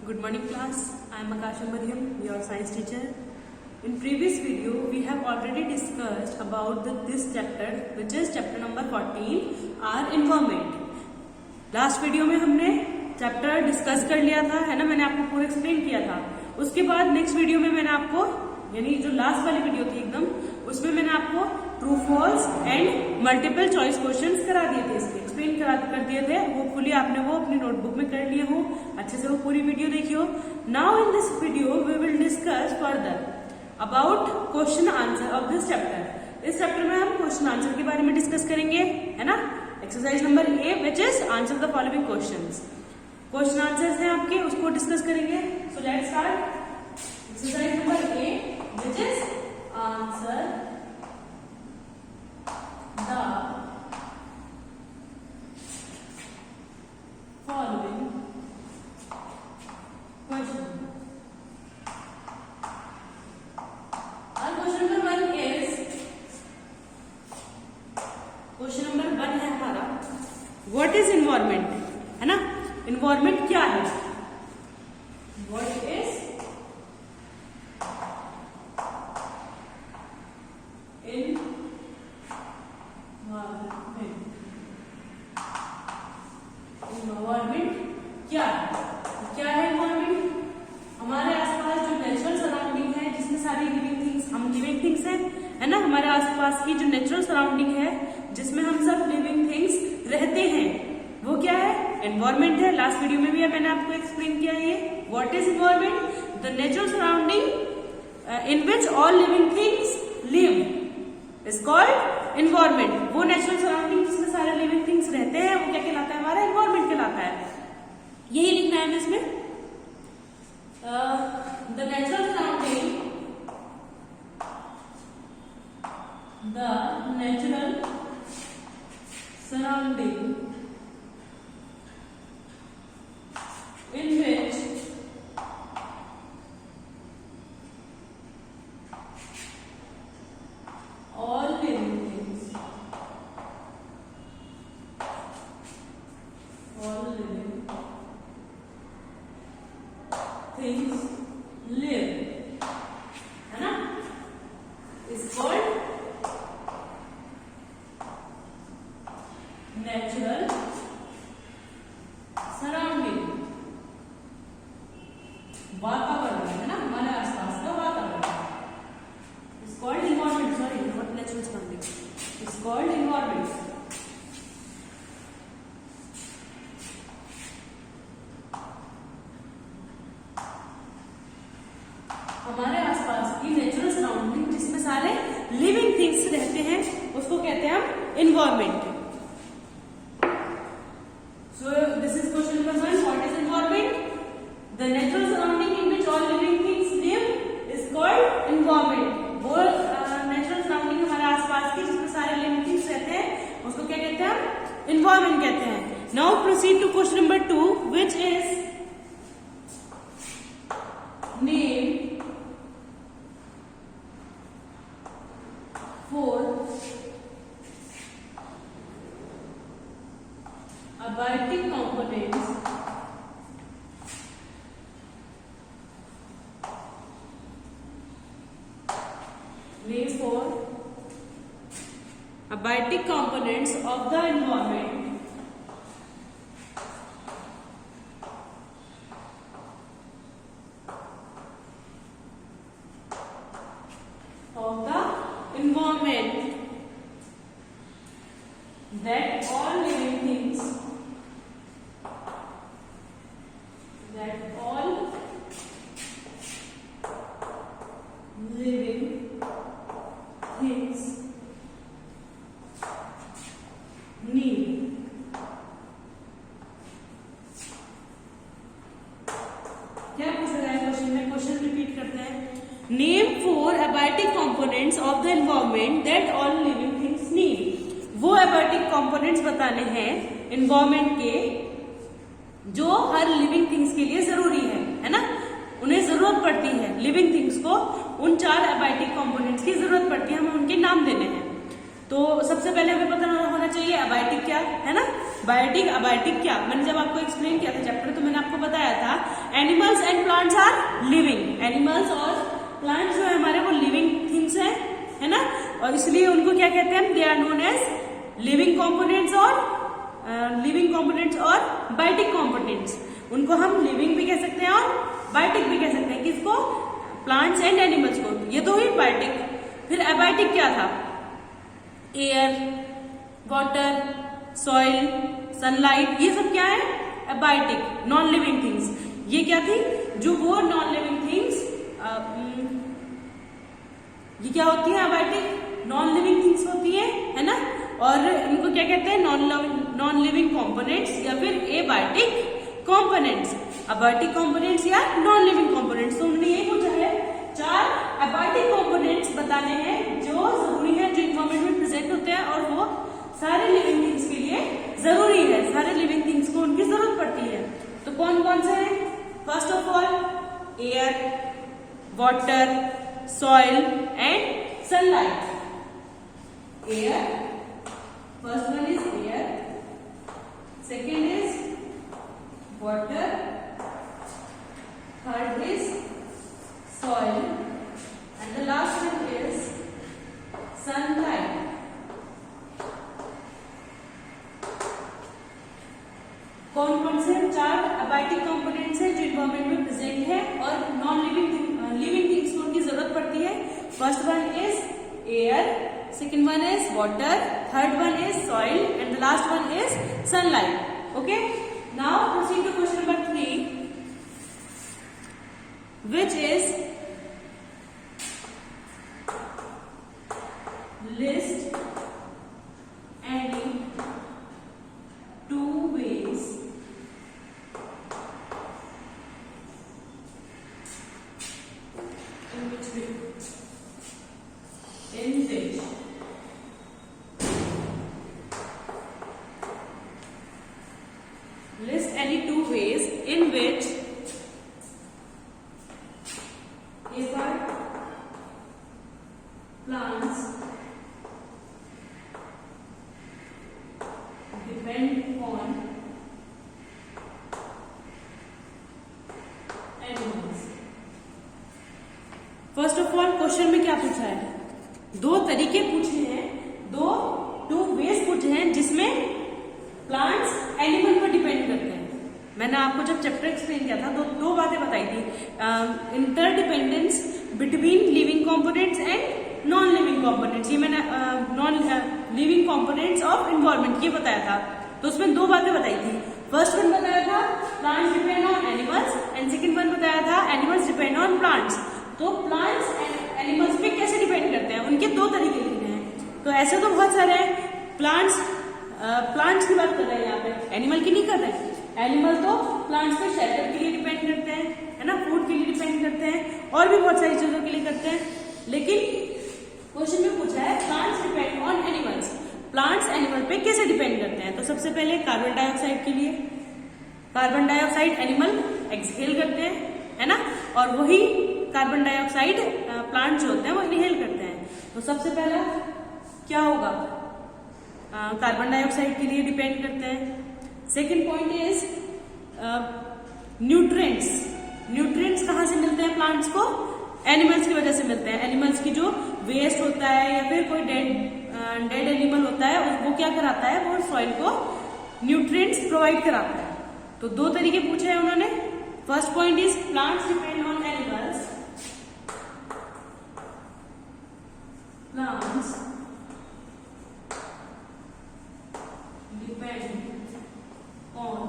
Good morning class, I am Akasha Mariam, your science teacher. In previous video, we have already discussed about this chapter which is chapter number 14, our environment. Last video में हमने chapter discuss कर लिया था, है ना, मैंने आपको पूरा एक्सप्लेन किया था. उसके बाद नेक्स्ट वीडियो में मैंने आपको, यानी जो लास्ट वाली वीडियो थी एकदम, उसमें मैंने आपको true false and multiple choice questions करा दिए थे, इसके एक्सप्लेन कर दिए थे. होपफुली आपने वो अपनी नोटबुक में कर लिए हो, अच्छे से वो पूरी वीडियो देखियो. Now in this video we will discuss further about question answer of this chapter. इस चैप्टर में हम क्वेश्चन आंसर के बारे में डिस्कस करेंगे, है ना. Exercise number A which is answer the following questions. Question answers हैं आपके, उसको डिस्कस करेंगे. So let's start. Exercise number A which is answer the following question. Our question number 1 is, question number 1 है हमारा what is environment, है ना. environment क्या है? what is एनवायरमेंट क्या है? क्या है एनवायरमेंट? हमारे आसपास जो नेचुरल सराउंडिंग है, जिसमें सारी लिविंग थिंग्स, हम लिविंग थिंग्स हैं, है ना. हमारे आसपास की जो नेचुरल सराउंडिंग है, जिसमें हम सब लिविंग थिंग्स रहते हैं, वो क्या है? एनवायरमेंट है. लास्ट वीडियो में भी मैंने आपको एक्सप्लेन किया ये. What is environment? The natural surrounding in which all living things live is called environment. वो नेचुरल सराउंडिंग जिसमें सारे लिविंग थिंग्स रहते हैं, वो क्या कहलाता है? हमारा एनवायरमेंट कहलाता है. यही लिखना है इसमें. The natural surrounding, the natural surrounding in which all living things live, है ना, is called natural surrounding. वातावरण, है ना, हमारे आसपास का वातावरण. Is called environment. Sorry, not natural surrounding, is called environment. हमारे आसपास की नेचुरल सराउंडिंग जिसमें सारे लिविंग थिंग्स रहते हैं, उसको कहते हैं हम environment. So this is question number 1. What is environment? The natural surrounding in which all living things live is called environment. वो नेचुरल सराउंडिंग हमारे आसपास की जिसमें सारे लिविंग थिंग्स रहते हैं, उसको क्या कहते हैं? एनवायरमेंट कहते हैं. Now proceed to question number 2 which is name four abiotic components Name 4 abiotic components of the environment that all living things need. क्या पूछा गया क्वेश्चन में? क्वेश्चन रिपीट करते हैं. Name 4 abiotic components of the environment that all living things need. वो abiotic components बताने हैं environment के जो हर लिविंग थिंग्स के लिए जरूरी है ना. उन्हें जरूरत पड़ती है, लिविंग थिंग्स को उन 4 abiotic components की जरूरत पड़ती है. हमें उनके नाम देने हैं. तो सबसे पहले हमें पता होना चाहिए अबायोटिक क्या है ना. बायोटिक अबायोटिक क्या, मैंने जब आपको एक्सप्लेन किया था चैप्टर, तो मैंने आपको बताया था animal animals and plants are living, animals और प्लांट्स जो है हमारे वो लिविंग थिंग्स है ना, और इसलिए उनको क्या कहते हैं, they are known as living components और बायोटिक कंपोनेंट्स। उनको हम लिविंग भी कह सकते हैं और बायोटिक भी कह सकते हैं, किसको, प्लांट्स एंड एनिमल्स को। ये तो हुई बायोटिक। फिर एबायोटिक क्या था, एयर, वाटर, सॉइल, सनलाइट, ये सब क्या है, एबायोटिक, नॉन लिविंग थिंग्स। ये क्या थी, जो वो नॉन लिविंग थिंग्स, ये क्या होती है, एबायोटिक नॉन लिविंग थिंग्स होती है ना, और इनको क्या कहते हैं, नॉन लिविंग कंपोनेंट्स या फिर एबायोटिक कंपोनेंट्स, एबायोटिक कंपोनेंट्स या नॉन लिविंग कंपोनेंट्स। तो हमने ये पूछा है 4 एबायोटिक कंपोनेंट्स बताने हैं जो जरूरी है, जो इन्वायरमेंट में प्रेजेंट होते हैं और वो सारे लिविंग थिंग्स के लिए जरूरी है, सारे लिविंग थिंग्स को उनकी जरूरत पड़ती है। तो कौन कौन से हैं, first of all air, water, soil and sunlight. Air, first one is air, second is water, third is soil and the last one is sunlight. कौन कौन से 4 एबायोटिक कंपोनेंट्स हैं जो इन्वायरमेंट में प्रेजेंट है और नॉन लिविंग थिंग्स को उनकी जरूरत पड़ती है। First one is air, second one is water, third one is soil and the last one is sunlight. Okay, now proceed to question number 3, which is list any 2 ways in which list any 2 ways in which plants depend on animals। First of all question में क्या पूछा है, 2 तरीके पूछे हैं, 2 veg पूछे हैं जिसमें प्लांट्स एनिमल पर डिपेंड करते हैं। मैंने आपको जब चैप्टर एक्सप्लेन किया था तो 2 बातें बताई थी, interdependence between living components and non living components. ये मैंने non living components of environment ये बताया था। तो उसमें 2 बातें बताई थी। फर्स्ट वन बताया था plants depend on animals and second one बताया था एनिमल्स डिपेंड ऑन प्लांट्स। तो प्लांट्स एंड एनिमल्स पे कैसे डिपेंड करते हैं, उनके 2 तरीके लिखने हैं। तो ऐसे तो बहुत सारे हैं, प्लांट्स की बात कर रहे हैं यहाँ पे, एनिमल की नहीं कर रहे हैं। एनिमल तो प्लांट्स पे शेल्टर के लिए डिपेंड करते हैं, है ना, फूड के लिए डिपेंड करते हैं और भी बहुत सारी चीजों के लिए करते हैं। लेकिन क्वेश्चन में पूछा है plants depend on animals, plants animal पे कैसे डिपेंड करते हैं। तो सबसे पहले कार्बन डाइऑक्साइड के लिए, कार्बन डाइऑक्साइड एनिमल एक्सहेल करते हैं, है ना, और वही कार्बन डाइऑक्साइड प्लांट जो होते हैं वो इनहेल करते हैं। तो सबसे पहला क्या होगा, कार्बन डाइऑक्साइड के लिए डिपेंड करते हैं। Second point is nutrients. Nutrients कहाँ से मिलते हैं प्लांट्स को, एनिमल्स की वजह से मिलते हैं। एनिमल्स की जो वेस्ट होता है या फिर कोई डेड एनिमल होता है वो क्या कराता है, वो सॉइल को न्यूट्रिएंट्स प्रोवाइड कराता है। तो 2 तरीके पूछे हैं उन्होंने। First point is plants depend on animals, plants depend on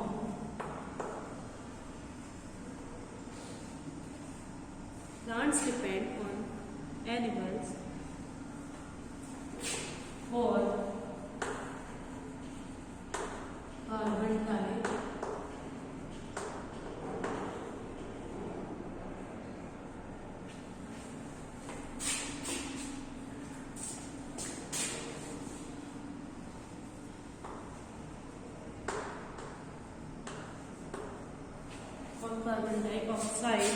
plants depend on animals for carbon dioxide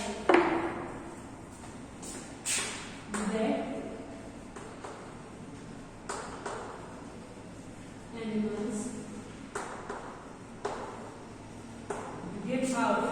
that animals give out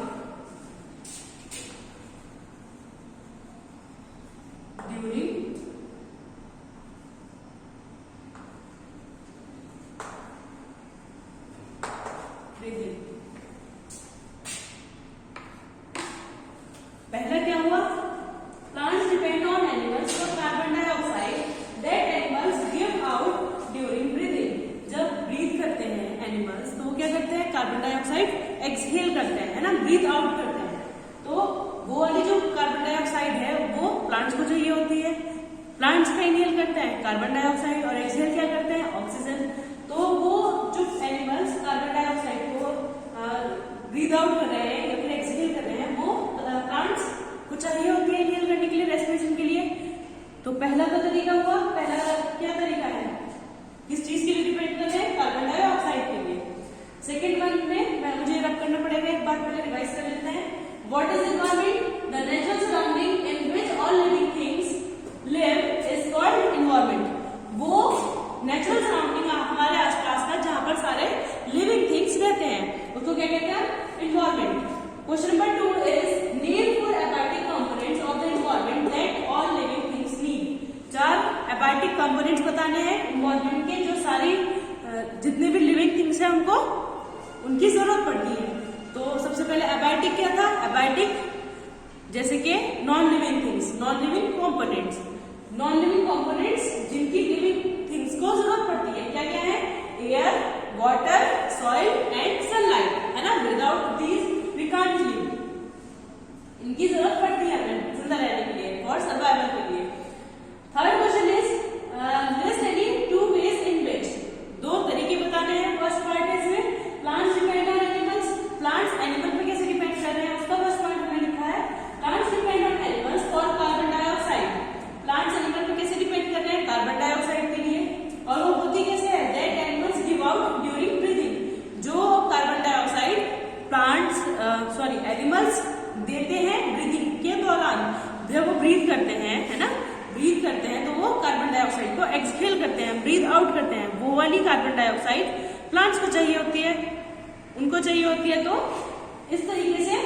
breathe out करते हैं। तो वो वाली जो कार्बन डाइऑक्साइड है वो प्लांट्स को चाहिए होती है। प्लांट्स का इनहेल करते हैं कार्बन डाइऑक्साइड और एक्सहेल क्या करते हैं, ऑक्सीजन। तो वो जो एनिमल्स कार्बन डाइऑक्साइड को ब्रीथ आउट कर रहे हैं या फिर एक्सहेल कर रहे हैं, वो प्लांट्स को चाहिए होती है इनहेल करने के लिए, रेस्पिरेशन के लिए। तो पहला का तरीका हुआ, पहला क्या तरीका है, किस चीज के लिए डिपेंड कर रहे हैं, कार्बन डाइऑक्साइड के लिए। सेकेंड वन में मुझे रब करना पड़ेगा, एक बार पहले रिवाइज कर लेते हैं। What is environment? The natural surrounding in which all living things live is called environment. वो नेचुरल सराउंडिंग हमारे आसपास का जहां पर सारे लिविंग थिंग्स रहते हैं उसको क्या कहते हैं, environment. Question number 2 is name 4 abiotic components of the environment that all living things need. 4 abiotic components बताने हैं एनवायरमेंट के, जो सारी जितने भी लिविंग थिंग्स हैं उनको उनकी जरूरत पड़ती है। तो सबसे पहले एबायोटिक क्या था, एबायोटिक जैसे कि non living things, non living components. Non living components जिनकी लिविंग थिंग्स को जरूरत पड़ती है, क्या क्या है, air, water, soil and sunlight, है ना। Without these we can't live. इनकी जरूरत पड़ती है हमें जिंदा रहने के लिए और सर्वाइवल के लिए। Third question is list any 2 ways in which. 2 तरीके बताने हैं। फर्स्ट पार्ट है इसमें plants depend on animals. Plants animal पे कैसे डिपेंड कर रहे हैं उसका फर्स्ट पॉइंट हमने लिखा है। Plants depend on animals for carbon dioxide. Plants animal पे कैसे डिपेंड कर रहे हैं, कार्बन डाइऑक्साइड के लिए। और वो होती कैसे है, that animals give out during breathing. जो कार्बन डाइऑक्साइड प्लांट्स एनिमल्स देते हैं ब्रीथिंग के दौरान, जब वो ब्रीथ करते हैं, है ना, ब्रीथ करते हैं तो वो कार्बन डाइऑक्साइड को एक्सहेल करते हैं, ब्रीथ आउट करते हैं। वो वाली कार्बन डाइऑक्साइड प्लांट्स को चाहिए होती है, उनको चाहिए होती है। तो इस तरीके से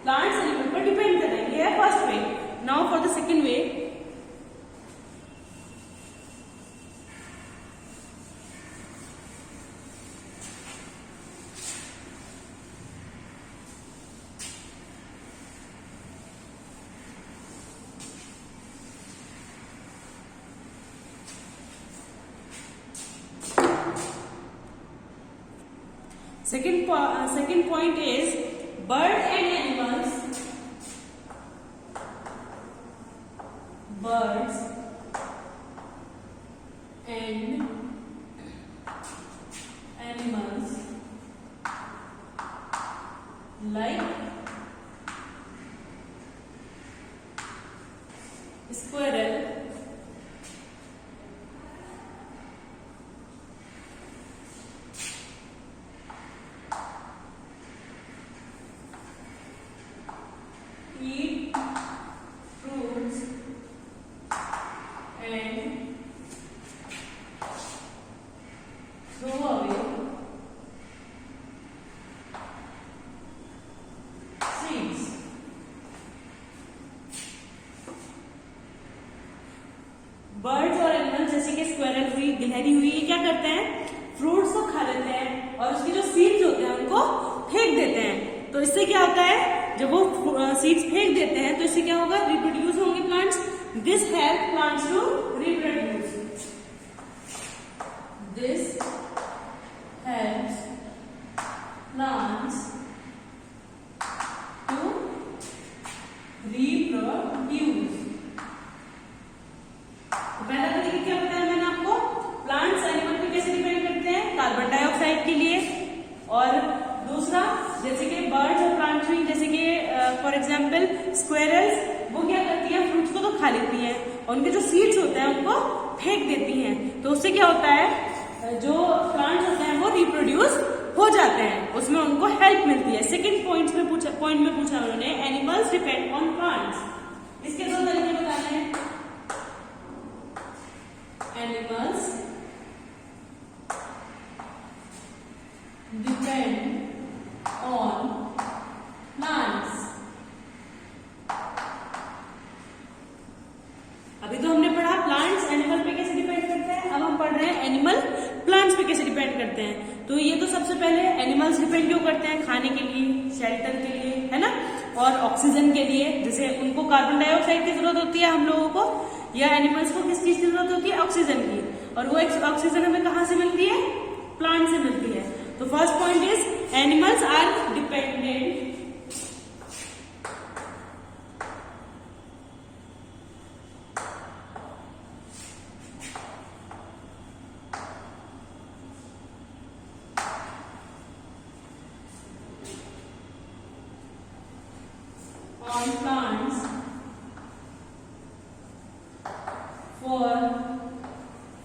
प्लांट्स एनिमल पर डिपेंड कर रहे हैं। ये है first way. Now for the second way. Second point is bird and animals. Birds and animals like squirrel, eat fruits and throw away seeds. Birds और एनिमल्स जैसे कि स्क्वायरल हुई, गिलहरी हुई, ये क्या करते हैं, फ्रूट्स को खा लेते हैं और उसके जो सीड्स होते हैं उनको फेंक देते हैं। तो इससे क्या होता है, जब वो सीड्स फेंक देते हैं तो इससे क्या होगा, रिप्रोड्यूस होंगे plants. This help plants to reproduce. This helps plants to reproduce. पहला तरीका क्या बताया मैंने आपको, प्लांट्स एनिमल पे कैसे डिपेंड करते हैं, कार्बन डाइऑक्साइड के लिए। और दूसरा जैसे कि बर्ड्स और प्लांट्स हुई, जैसे कि फॉर एग्जांपल स्क्वेरल्स, वो क्या करती है, फ्रूट्स को तो खा लेती हैं और उनके जो सीड्स होते हैं उनको फेंक देती हैं। तो उससे क्या होता है, जो प्लांट्स होते हैं वो रिप्रोड्यूस हो जाते हैं, उसमें उनको हेल्प मिलती है। सेकेंड पॉइंट में पूछा उन्होंने, एनिमल्स डिपेंड ऑन प्लांट्स। इसके 2 तरीके बताने हैं। Animals depend on plants. अभी तो हमने पढ़ा प्लांट्स एनिमल पे कैसे डिपेंड करते हैं, अब हम पढ़ रहे हैं एनिमल प्लांट्स पे कैसे डिपेंड करते हैं। तो ये तो सबसे पहले एनिमल्स डिपेंड क्यों करते हैं, खाने के लिए, शेल्टर के लिए, है ना, और ऑक्सीजन के लिए। जैसे उनको कार्बन डाइऑक्साइड की जरूरत होती है हम लोगों को, या एनिमल्स को किस चीज की जरूरत होती है, ऑक्सीजन की। और वो ऑक्सीजन हमें कहाँ से मिलती है, प्लांट से मिलती है। तो first point is animals are dependent on plants for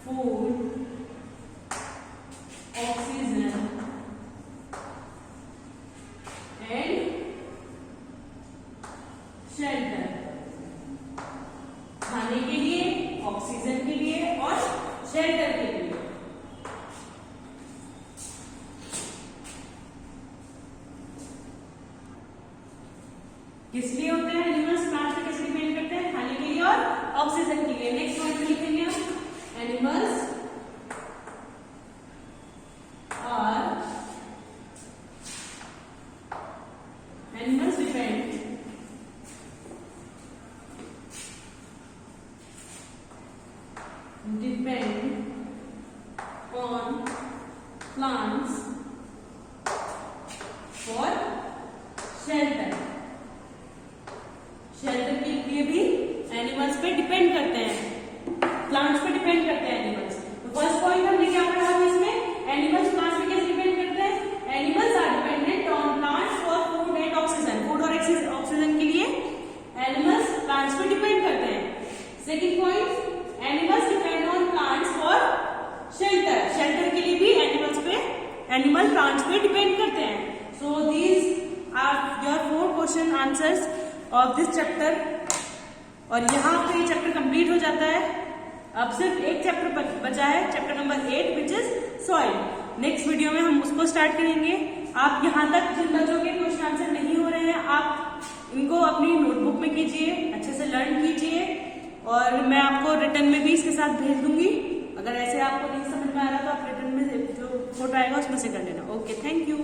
food, oxygen and shelter. खाने के लिए, ऑक्सीजन के लिए और शेल्टर के लिए। किस लिए होते हैं एनिमल्स? प्लांट्स पे कैसे डिपेंड करते हैं? खाने के लिए और ऑक्सीजन के लिए। नेक्स्ट पॉइंट लिखेंगे हम, animals depend on plants for shelter. Shelter के लिए भी एनिमल्स पे डिपेंड करते हैं, प्लांट्स पे डिपेंड करते हैं एनिमल्स। तो फर्स्ट पॉइंट हमने क्या पढ़ा है इसमें? एनिमल्स प्लांट्स पे कैसे डिपेंड करते हैं? Animals are dependent on plants for food and oxygen. Food और ऑक्सीजन के लिए एनिमल्स प्लांट्स पे डिपेंड करते हैं। Second point, animals depend on plants for shelter. Shelter के लिए भी एनिमल प्लांट्स पे डिपेंड करते हैं। So these are your 4 question answers of this chapter. और यहाँ पे चैप्टर कंप्लीट हो जाता है। अब सिर्फ एक चैप्टर बचा है, chapter number 8 which is soil. Next video में हम उसको स्टार्ट करेंगे। आप यहाँ तक जिन बच्चों के क्वेश्चन आंसर नहीं हो रहे हैं, आप इनको अपनी नोटबुक में कीजिए, अच्छे से लर्न कीजिए और मैं आपको रिटर्न में भी इसके साथ भेज दूंगी। अगर ऐसे आपको नहीं समझ में आ रहा तो आप रिटर्न में जो फोटो आएगा उसमें से कर लेना। Okay, thank you.